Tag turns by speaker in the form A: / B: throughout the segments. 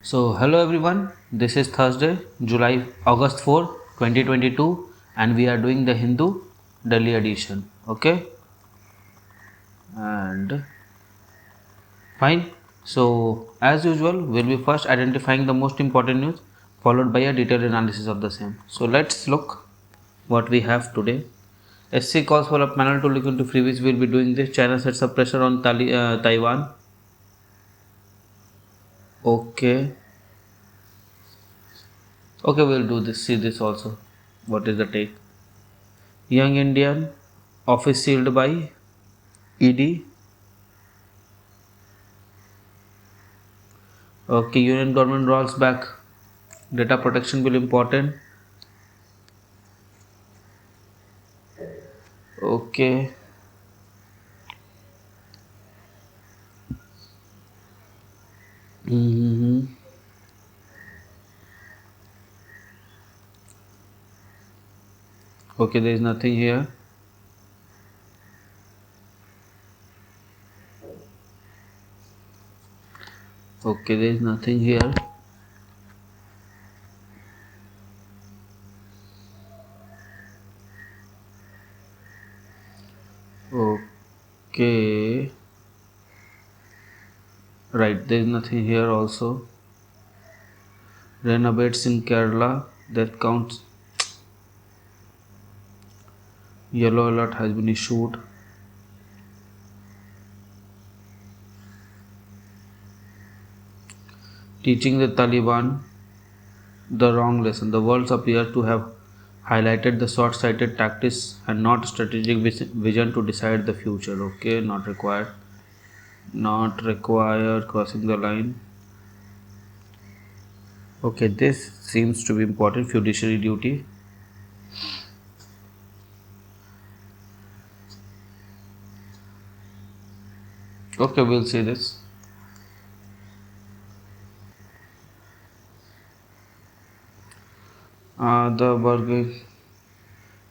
A: So hello everyone, this is Thursday, August 4, 2022 and we are doing the Hindu Delhi edition. Okay, and fine. So as usual, we'll be first identifying the most important news followed by a detailed analysis of the same. So let's look what we have today. SC calls for a panel to look into freebies. We'll be doing this. China sets up pressure on Taiwan. Okay, okay, we'll do this. See this also. What is the take? Young Indian office sealed by ED. Okay, Union government rolls back data protection bill important. Okay. hmm Okay, there is nothing here. Okay, there is nothing here. Okay. Right, there is nothing here also. Rain abates in Kerala. That counts. Yellow alert has been issued. Teaching the Taliban the wrong lesson. The world appears to have highlighted the short-sighted tactics and not strategic vision to decide the future. Okay, not required. Not required crossing the line. Okay, this seems to be important. Fiduciary duty. Okay, we'll see this. The bargain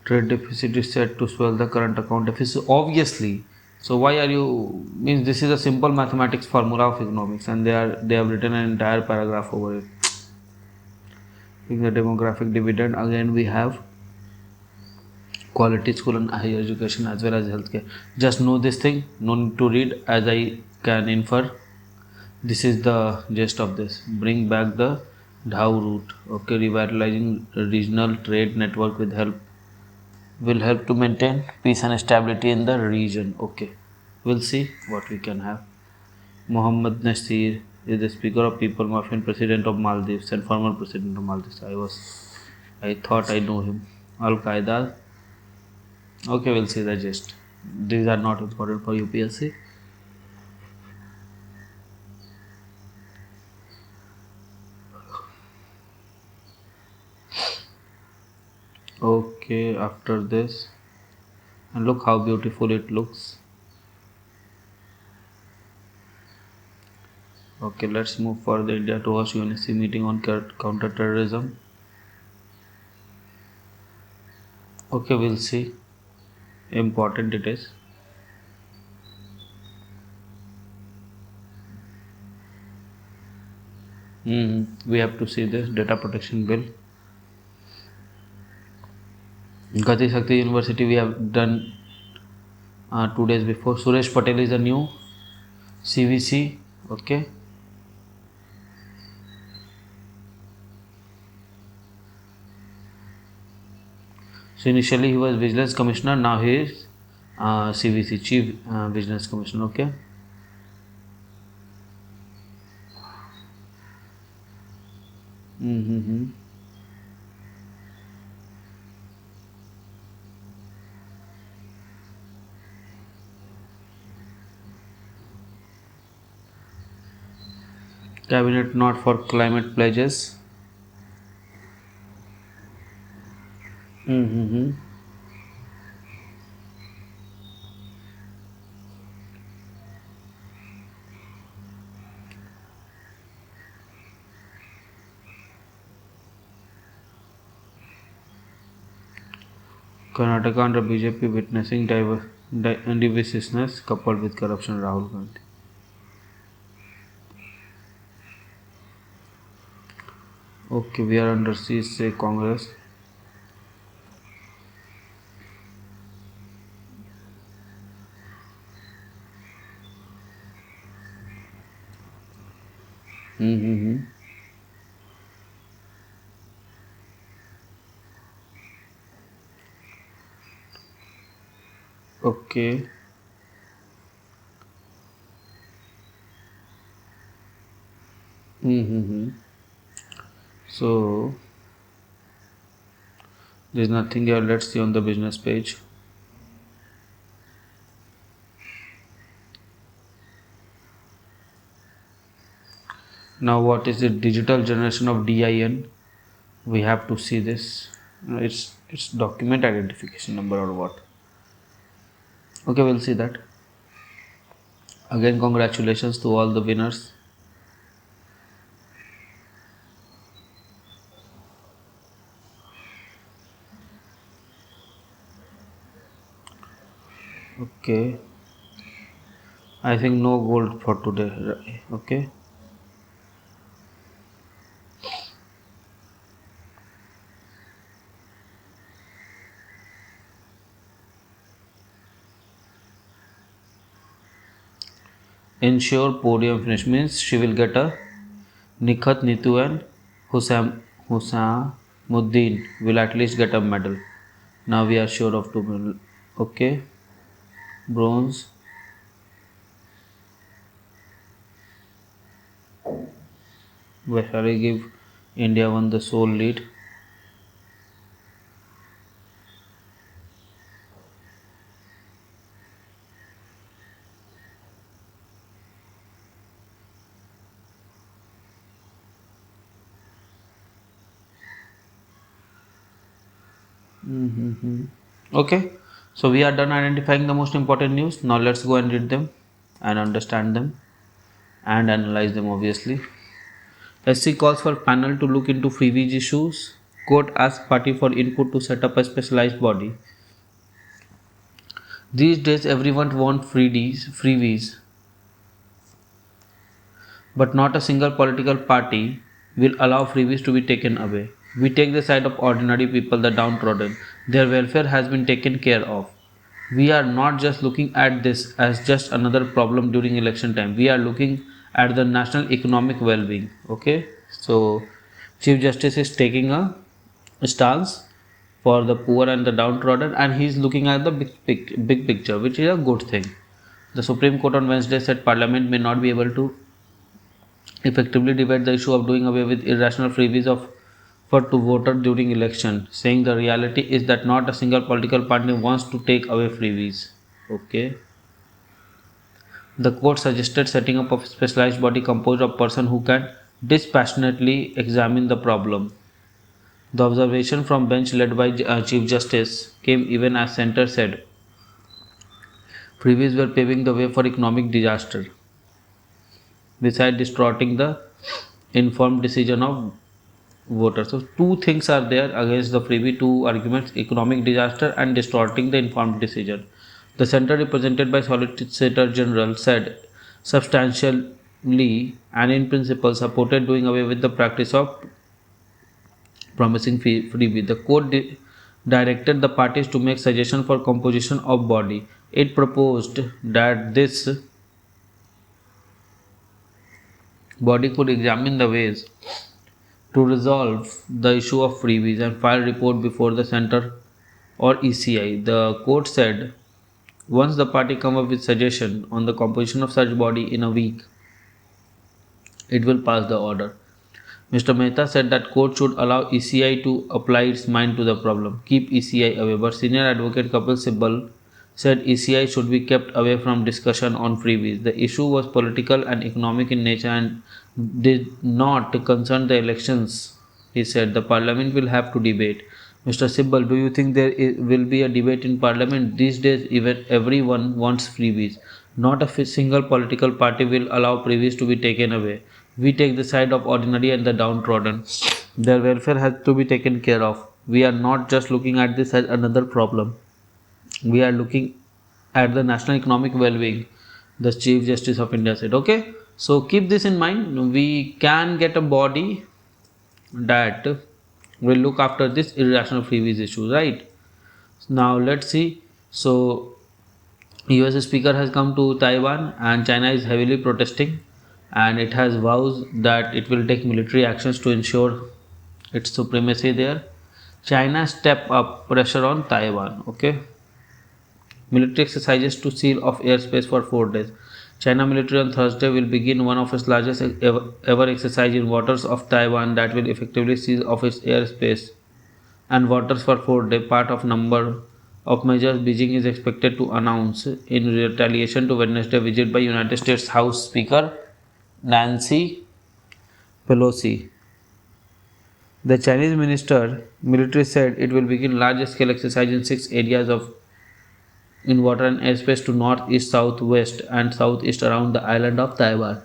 A: trade deficit is set to swell the current account deficit. Obviously, so why are you means this is a simple mathematics formula of economics, and they have written an entire paragraph over it. In the demographic dividend, again we have quality school and higher education as well as healthcare. Just know this thing. No need to read, as I can infer. This is the gist of this. Bring back the Dhau route. Okay, revitalizing regional trade network with help will help to maintain peace and stability in the region. Okay, we'll see what we can have. Mohammed Nasir is the Speaker of People Mafia and President of Maldives and former President of Maldives. I thought I know him. Al Qaeda. Okay, we'll see the gist. These are not important for UPSC. Okay, after this, and look how beautiful it looks. Okay, let's move further. India to host UNSC meeting on counter-terrorism. Okay, we'll see. Important it is. We have to see this data protection bill. Gati Shakti University we have done 2 days before. Suresh Patel is a new CVC. Okay. So initially he was Vigilance Commissioner. Now he is CVC, Chief Vigilance Commissioner. Okay. Cabinet not for climate pledges. Karnataka under BJP witnessing divisiveness coupled with corruption. Rahul Gandhi. Okay, we are under siege, say Congress. Mm-hmm. Okay. Mm-hmm. So there's nothing here. Let's see on the business page. Now, what is the digital generation of DIN? We have to see this. It's document identification number or what? Okay, we'll see that. Again, congratulations to all the winners. Okay, I think no gold for today. Okay. Ensure podium finish means she will get a Nikhat, Nitu, and Husamuddin will at least get a medal. Now we are sure of two medal. Okay, bronze. Where shall I give India won the sole lead? Mm-hmm. Okay, so we are done identifying the most important news. Now let's go and read them and understand them and analyze them obviously. SC calls for panel to look into freebies issues. Court asks party for input to set up a specialized body. These days everyone wants freebies, but not a single political party will allow freebies to be taken away. We take the side of ordinary people, the downtrodden. Their welfare has been taken care of. We are not just looking at this as just another problem during election time. We are looking at the national economic well-being. Okay, so Chief Justice is taking a stance for the poor and the downtrodden, and he is looking at the big picture, which is a good thing. The Supreme Court on Wednesday said Parliament may not be able to effectively debate the issue of doing away with irrational freebies of for to voters during election, saying the reality is that not a single political party wants to take away freebies. Okay. The court suggested setting up a specialized body composed of persons who can dispassionately examine the problem. The observation from bench led by Chief Justice came even as Center said freebies were paving the way for economic disaster, besides distorting the informed decision of voters. So two things are there against the freebie, two arguments: economic disaster and distorting the informed decision. The center, represented by Solicitor General, said substantially and in principle supported doing away with the practice of promising freebie. The court directed the parties to make suggestions for composition of body. It proposed that this body could examine the ways to resolve the issue of freebies and file report before the center or ECI. The court said once the party come up with suggestion on the composition of such body in a week, it will pass the order. Mr. Mehta said that court should allow ECI to apply its mind to the problem, keep ECI away. But senior advocate Kapil Sibal said ECI should be kept away from discussion on freebies. The issue was political and economic in nature and did not concern the elections. He said the parliament will have to debate. Mr. Sibal, do you think there will be a debate in parliament? These days, even everyone wants freebies. Not a single political party will allow freebies to be taken away. We take the side of ordinary and the downtrodden. Their welfare has to be taken care of. We are not just looking at this as another problem. We are looking at the national economic well-being, the Chief Justice of India said. Okay, so keep this in mind. We can get a body that will look after this irrational freebies issue, right? Now let's see. So US speaker has come to Taiwan and China is heavily protesting, and it has vows that it will take military actions to ensure its supremacy there. China step up pressure on Taiwan. Okay, military exercises to seal off airspace for 4 days. China military on Thursday will begin one of its largest ever exercise in waters of Taiwan that will effectively seal off its airspace and waters for 4 days, part of number of measures Beijing is expected to announce in retaliation to Wednesday visit by United States House Speaker Nancy Pelosi. The Chinese minister military said it will begin large-scale exercise in 6 areas of in water and airspace to north, east, southwest, and southeast around the island of Taiwan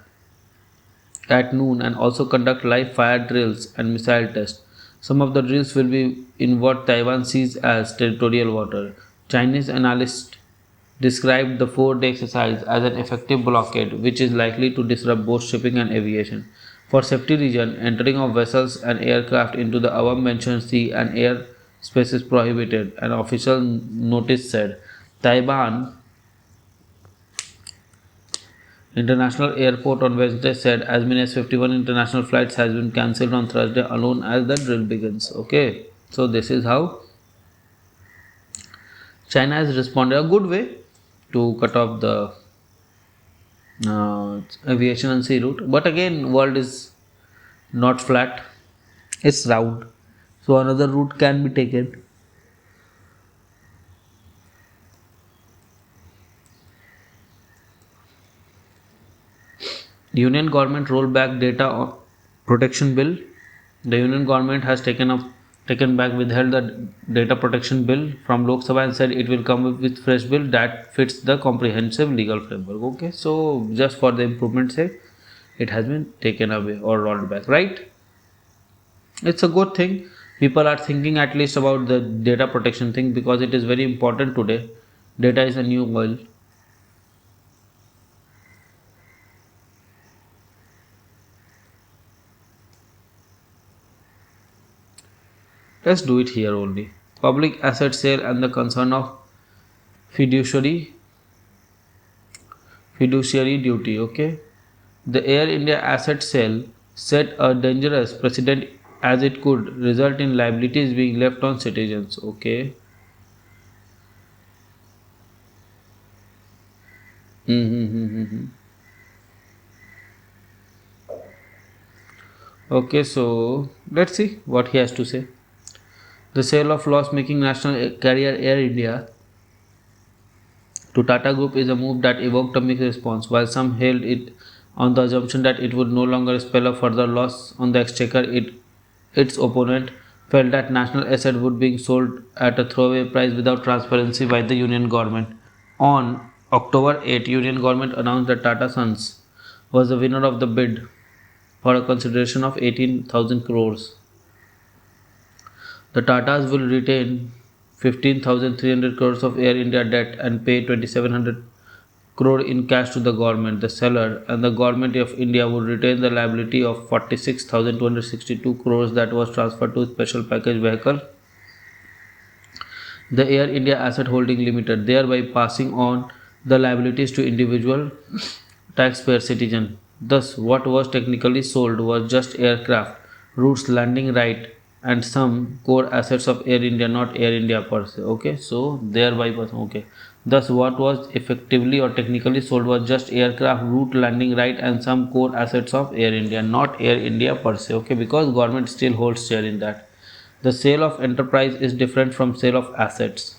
A: at noon and also conduct live fire drills and missile tests. Some of the drills will be in what Taiwan sees as territorial water. Chinese analysts described the 4 day exercise as an effective blockade which is likely to disrupt both shipping and aviation. For safety reasons, entering of vessels and aircraft into the above mentioned sea and air space is prohibited, an official notice said. Taiwan International Airport on Wednesday said as many as 51 international flights has been cancelled on Thursday alone as the drill begins. Okay, so this is how China has responded a good way to cut off the aviation and sea route. But again, world is not flat; it's round. So another route can be taken. Union government rolled back data protection bill. The union government has taken back withheld the data protection bill from Lok Sabha and said it will come up with fresh bill that fits the comprehensive legal framework. Okay, so just for the improvement sake, it has been taken away or rolled back, right? It's a good thing. People are thinking at least about the data protection thing because it is very important today. Data is a new oil. Let's do it here only. Public asset sale and the concern of fiduciary fiduciary duty. Okay, the Air India asset sale set a dangerous precedent as it could result in liabilities being left on citizens. Okay. Mm-hmm. Okay, so let's see what he has to say. The sale of loss-making national carrier Air India to Tata Group is a move that evoked a mixed response. While some hailed it on the assumption that it would no longer spell a further loss on the exchequer, its opponent felt that national asset would be sold at a throwaway price without transparency by the union government. On October 8, union government announced that Tata Sons was the winner of the bid for a consideration of 18,000 crores. The Tatas will retain 15,300 crores of Air India debt and pay 2,700 crore in cash to the government. The seller and the government of India would retain the liability of 46,262 crores that was transferred to special package vehicle, the Air India Asset Holding Limited, thereby passing on the liabilities to individual taxpayer citizen. Thus, what was technically sold was just aircraft, routes, landing right, and some core assets of Air India, not Air India per se. Okay, so thereby, okay. Thus, what was effectively or technically sold was just aircraft, route, landing right, and some core assets of Air India, not Air India per se. Okay, because government still holds share in that. The sale of enterprise is different from sale of assets,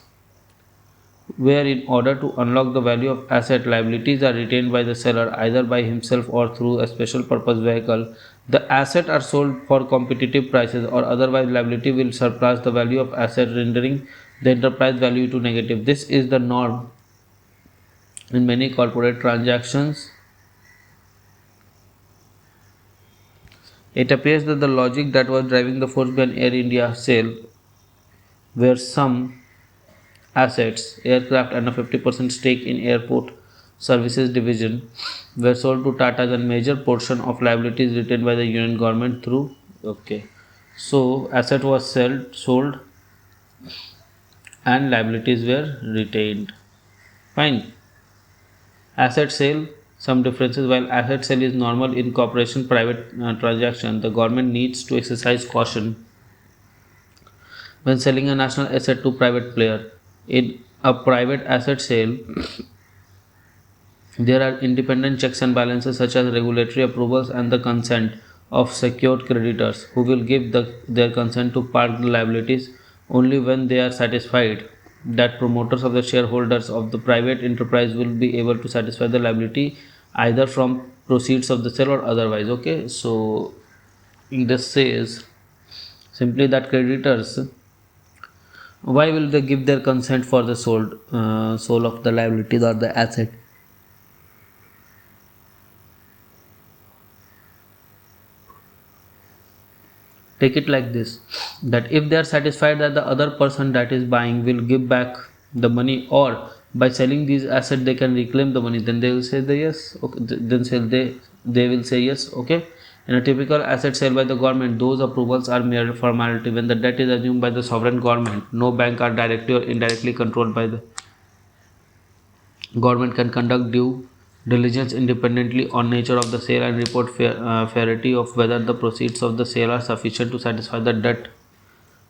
A: where in order to unlock the value of asset, liabilities are retained by the seller either by himself or through a special purpose vehicle. The asset are sold for competitive prices or otherwise liability will surpass the value of asset, rendering the enterprise value to negative. This is the norm in many corporate transactions. It appears that the logic that was driving the force behind Air India sale were some assets, aircraft and a 50% stake in airport services division were sold to Tata and major portion of liabilities retained by the union government through. Okay. So asset was sold and liabilities were retained. Fine. Asset sale, some differences. While asset sale is normal in corporation private transaction, the government needs to exercise caution when selling a national asset to private player. In a private asset sale, there are independent checks and balances such as regulatory approvals and the consent of secured creditors who will give their consent to park the liabilities only when they are satisfied that promoters of the shareholders of the private enterprise will be able to satisfy the liability either from proceeds of the sale or otherwise. Okay, so this says simply that creditors, why will they give their consent for the sold of the liabilities or the asset? Take it like this, that if they are satisfied that the other person that is buying will give back the money, or by selling these assets they can reclaim the money, then they will say the yes. Okay, then they will say yes. Okay. In a typical asset sale by the government, those approvals are mere formality. When the debt is assumed by the sovereign government, no bank are directly or indirectly controlled by the government, can conduct due diligence independently on nature of the sale and report fairity of whether the proceeds of the sale are sufficient to satisfy the debt,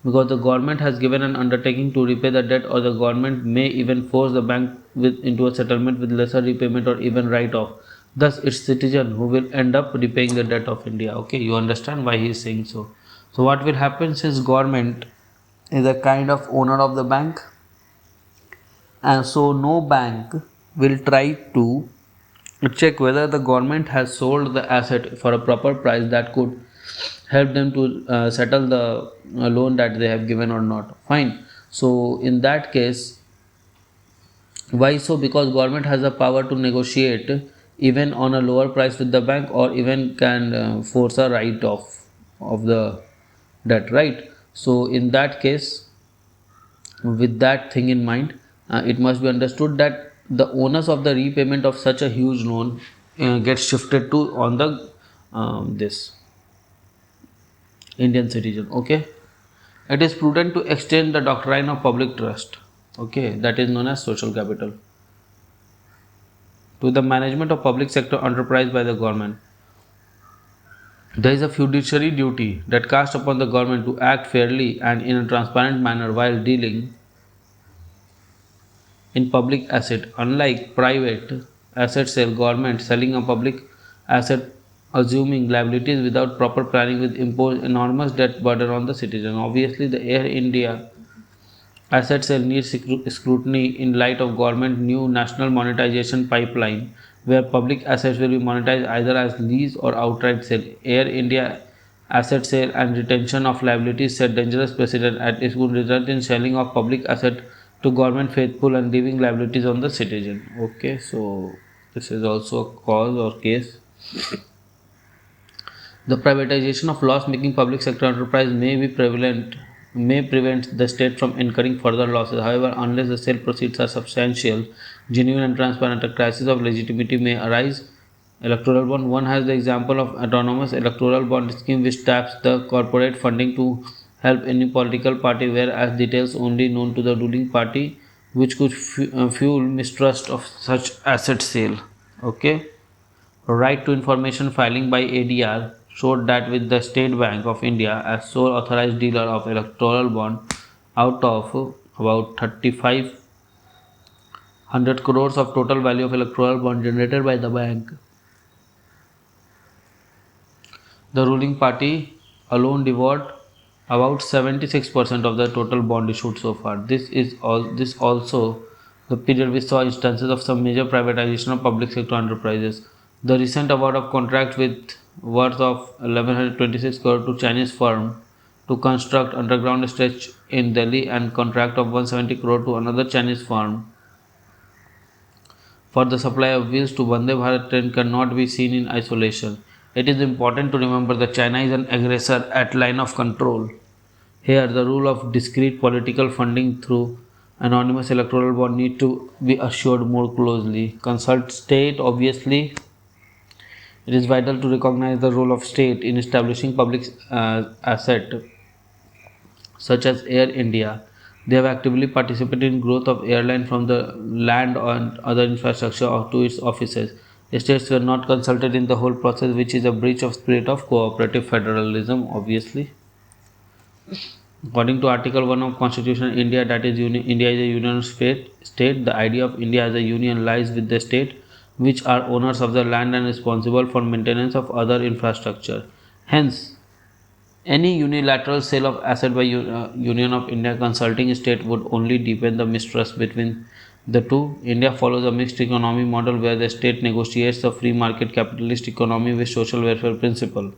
A: because the government has given an undertaking to repay the debt, or the government may even force the bank into a settlement with lesser repayment or even write off. Thus, it's citizen who will end up repaying the debt of India. Okay, you understand why he is saying so. So, what will happen since government is a kind of owner of the bank, and so no bank will try to check whether the government has sold the asset for a proper price that could help them to settle the loan that they have given or not. Fine. So in that case, why so? Because government has the power to negotiate even on a lower price with the bank, or even can force a write off of the debt, right? So in that case, with that thing in mind, it must be understood that the onus of the repayment of such a huge loan gets shifted to on the this Indian citizen. Okay, it is prudent to extend the doctrine of public trust. Okay, that is known as social capital to the management of public sector enterprise by the government. There is a fiduciary duty that casts upon the government to act fairly and in a transparent manner while dealing in public asset. Unlike private asset sale, government selling a public asset assuming liabilities without proper planning will impose enormous debt burden on the citizen. Obviously, the Air India asset sale needs scrutiny in light of government new national monetization pipeline, where public assets will be monetized either as lease or outright sale. Air India asset sale and retention of liabilities set dangerous precedent, and it would result in selling of public asset to government faithful and leaving liabilities on the citizen. Okay, so this is also a cause or case. The privatization of loss-making public sector enterprise may prevent the state from incurring further losses. However, unless the sale proceeds are substantial, genuine and transparent, a crisis of legitimacy may arise. Electoral bond. One has the example of autonomous electoral bond scheme which taps the corporate funding to help any political party, whereas details only known to the ruling party, which could fuel mistrust of such asset sale. Okay. Right to information filing by ADR showed that with the State Bank of India as sole authorized dealer of electoral bond, out of about 3,500 crores of total value of electoral bond generated by the bank, the ruling party alone devoured about 76% of the total bond issued so far. This also the period we saw instances of some major privatization of public sector enterprises. The recent award of contract with worth of 1126 crore to Chinese firm to construct underground stretch in Delhi, and contract of 170 crore to another Chinese firm for the supply of wheels to Vande Bharat train cannot be seen in isolation. It is important to remember that China is an aggressor at line of control. Here, the rule of discrete political funding through anonymous electoral bond need to be assured more closely. Consult state. Obviously, it is vital to recognize the role of state in establishing public asset such as Air India. They have actively participated in growth of airline from the land and other infrastructure or to its offices. States were not consulted in the whole process, which is a breach of spirit of cooperative federalism, obviously. According to Article 1 of Constitution India, that is India is a union state. The idea of India as a union lies with the state, which are owners of the land and responsible for maintenance of other infrastructure. Hence, any unilateral sale of asset by Union of India consulting state would only deepen the mistrust between the two. India follows a mixed economy model where the state negotiates the free market capitalist economy with social welfare principle.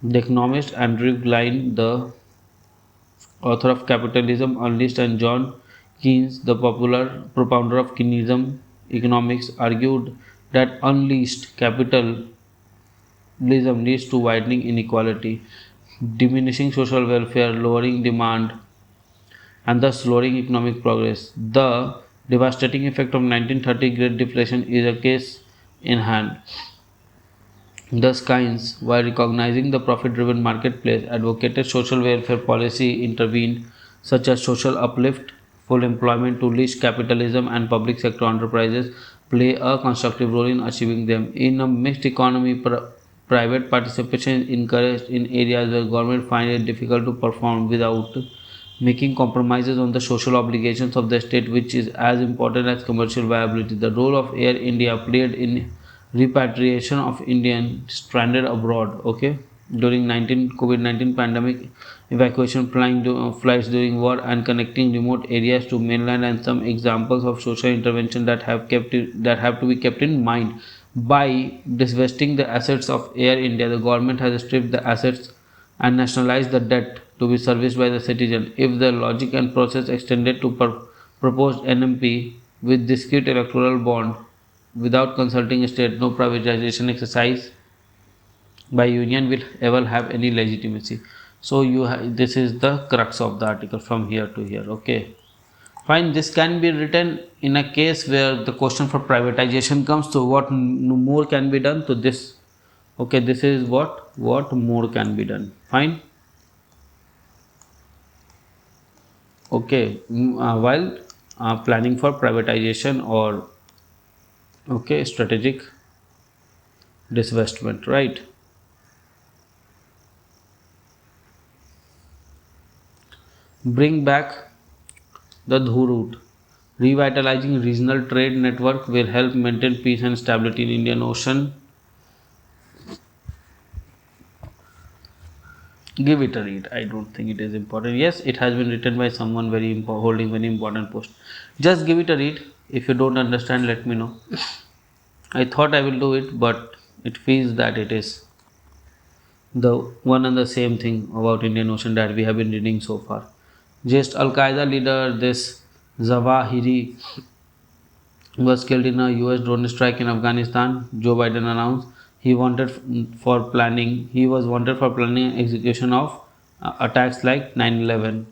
A: The economist Andrew Klein, the author of Capitalism Unleashed, and John Keynes, the popular propounder of Keynesism economics, argued that unleashed capitalism leads to widening inequality, diminishing social welfare, lowering demand, and thus slowing economic progress. The devastating effect of 1930 Great Depression is a case in hand. Thus, Keynes, while recognizing the profit-driven marketplace, advocated social welfare policy intervened, such as social uplift, full employment to lease capitalism, and public sector enterprises play a constructive role in achieving them. In a mixed economy, private participation is encouraged in areas where government find it difficult to perform without making compromises on the social obligations of the state, which is as important as commercial viability. The role of Air India played in repatriation of Indians stranded abroad. Okay, during COVID-19 pandemic, evacuation flights during war and connecting remote areas to mainland, and some examples of social intervention that have to be kept in mind. By divesting the assets of Air India, the government has stripped the assets and nationalize the debt to be serviced by the citizen. If the logic and process extended to proposed NMP with discrete electoral bond without consulting state, no privatization exercise by union will ever have any legitimacy. So this is the crux of the article from here to here. Okay, fine. This can be written in a case where the question for privatization comes. So what more can be done to this? Okay, this is what more can be done. Fine. Okay, while planning for privatization or okay strategic divestment, right? Bring back the Dhu route. Revitalizing regional trade network will help maintain peace and stability in Indian Ocean. Give it a read. I don't think it is important. Yes, it has been written by someone holding very important post. Just give it a read. If you don't understand, let me know. I thought I will do it, but it feels that it is the one and the same thing about Indian Ocean that we have been reading so far. Just Al Qaeda leader this Zawahiri was killed in a US drone strike in Afghanistan. Joe Biden announced he was wanted for planning and execution of attacks like 9/11.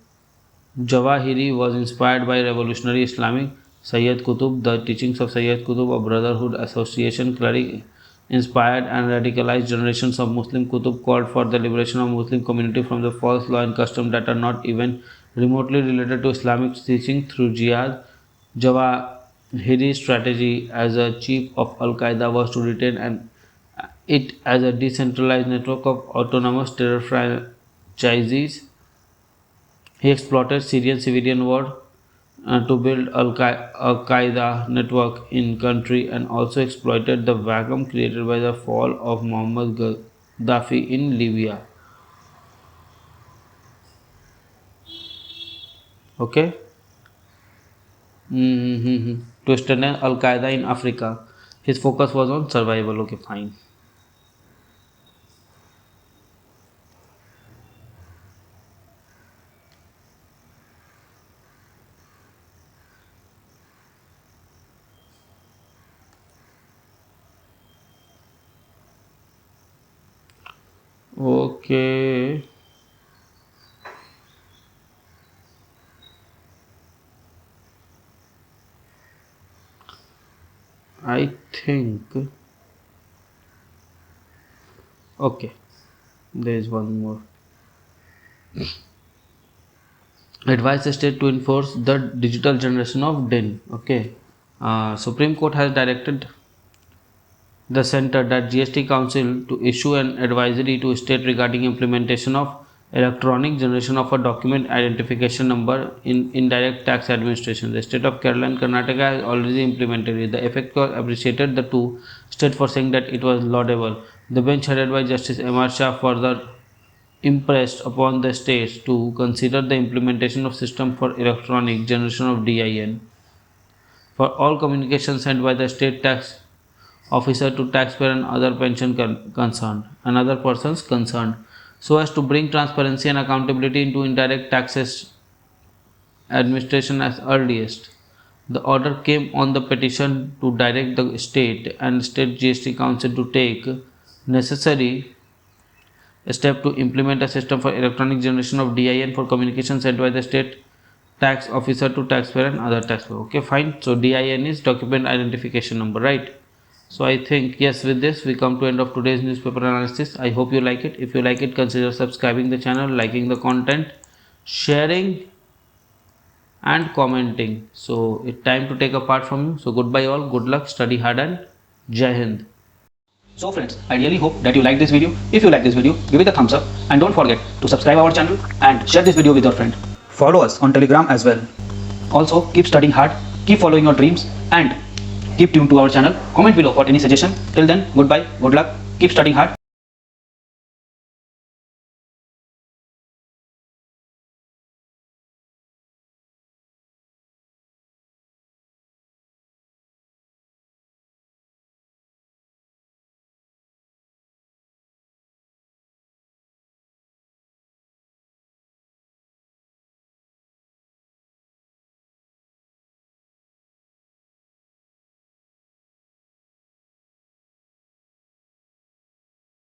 A: Jawahiri was inspired by revolutionary Islamic Sayyid Qutb. The teachings of Sayyid Qutb, a brotherhood association cleric, inspired and radicalized generations of Muslim. Qutb called for the liberation of Muslim community from the false law and custom that are not even remotely related to Islamic teaching through jihad. Jawahiri's strategy as a chief of Al Qaeda was to retain it as a decentralized network of autonomous terror franchises. He exploited Syrian civilian war to build Al-Qaeda network in country and also exploited the vacuum created by the fall of Muammar Gaddafi in Libya. Okay. To strengthen Al-Qaeda in Africa. His focus was on survival. Okay, fine. Okay. I think. Okay. There is one more. advise the state to enforce the digital generation of DIN. Okay, Supreme Court has directed the center that GST Council to issue an advisory to state regarding implementation of electronic generation of a document identification number in indirect tax administration. The state of Kerala and Karnataka has already implemented it. The effect was appreciated the two states for saying that it was laudable. The bench headed by Justice M.R. Shah further impressed upon the states to consider the implementation of system for electronic generation of DIN for all communications sent by the state tax officer to taxpayer and other pension concerned and other persons concerned, so as to bring transparency and accountability into indirect taxes administration as earliest. The order came on the petition to direct the state and state GST council to take necessary step to implement a system for electronic generation of DIN for communication sent by the state tax officer to taxpayer and other taxpayer. Okay, fine. So DIN is document identification number, right? So I think yes, with this we come to end of today's newspaper analysis. I hope you like it. If you like it, consider subscribing the channel, liking the content, sharing and commenting. So it's time to take a part from you. So goodbye all, good luck, study hard and Jai Hind.
B: So friends, I really hope that you like this video. If you like this video, give it a thumbs up and don't forget to subscribe our channel and share this video with your friend. Follow us on Telegram as well. Also, keep studying hard, keep following your dreams and keep tuned to our channel. Comment below for any suggestion. Till then, goodbye, good luck, keep studying hard.